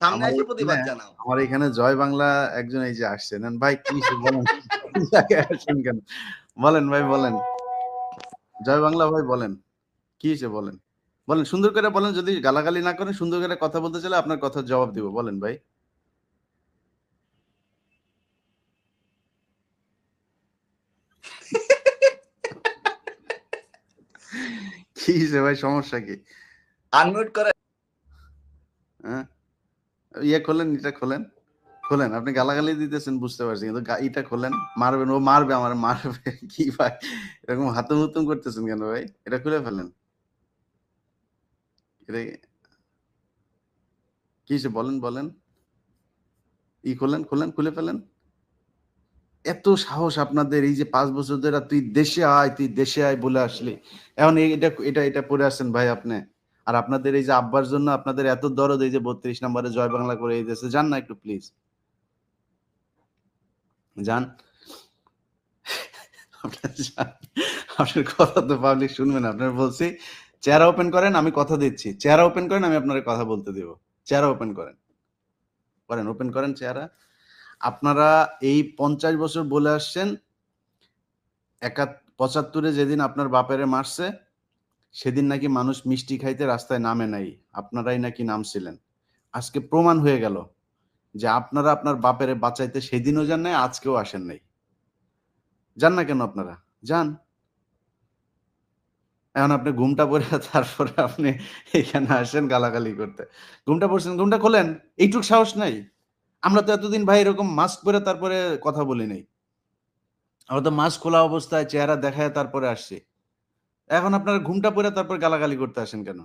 সামনে আমার এসে এখানে প্রতিবাদ জানাও। আমার এখানে জয় বাংলা একজন এই যে আসছে। নেন ভাই কি বলেন? এই জায়গায় আসছেন কেন? বলেন ভাই বলেন। জয় বাংলা ভাই বলেন। কি হইছে বলেন? বলেন সুন্দর করে বলেন, যদি গালাগালি না করেন সুন্দর করে কথা বলতে চাইলে আপনার কথার জবাব দিব। বলেন ভাই। কি হইছে ভাই, সমস্যা কি? আনমিউট করে হ্যাঁ? ইয়ে খোলেন, এটা খোলেন। খোলেন। আপনি গালাগালি দিতেছেন বুঝতে পারছি। কিন্তু ইটা খোলেন। মারবেন, ও মারবে, আমারে মারবে। কি ভাই? এরকম হাতুম-হুতুম করতেছেন কেন ভাই? এটা খুলে ফেলেন। এটা কি হইছে বলেন, বলেন। খোলেন, খোলেন, খুলে ফেলেন। এত সাহস আপনাদের, এই যে ৫ বছর ধরে তুই দেশে আয়, তুই দেশে আয় বলে আসলি। এখন এটা পড়ে আসছেন ভাই আপনি। আর আপনাদের এই যে আব্বার জন্য আপনাদের এত দরদ, এই যে ৩২ নম্বরে জয় বাংলা করে এই দেশে যান না একটু প্লিজ। যান। আপনার যান। আপনার কথা তো পাবলিক শুনবে না। আপনার বলছি চেহারা ওপেন করেন, আমি কথা দিচ্ছি। চেহারা ওপেন করেন, আমি আপনারে কথা বলতে দিব। চেহারা ওপেন করেন। করেন, ওপেন করেন চেহারা। আপনারা এই ৫০ বছর বলে আসছেন, ৭৫ যেদিন আপনার বাপেরে মারছে, সেদিন নাকি মানুষ মিষ্টি খাইতে রাস্তায় নামে নাই। আপনারাই নাকি নামছিলেন। আজকে প্রমাণ হয়ে গেল যে আপনারা আপনার বাপেরে বাঁচাইতে সেদিনও যান নাই, আজকেও আসেন নাই। যান না কেন আপনারা? যান। এখন আপনি ঘুমটা পড়ে তারপরে আপনি এখানে আসেন গালাগালি করতে। ঘুমটা পড়ছেন, ঘুমটা খোলেন। এইটুক সাহস নাই? আমরা তো এতদিন ভাই এরকম মাস্ক পরে তারপরে কথা বলি নাই। আমরা তো মাস্ক খোলা অবস্থায় চেহারা দেখায় তারপরে আসছি। এখন আপনারা ঘুমটা পড়ে তারপর গালাগালি করতে আসেন কেন?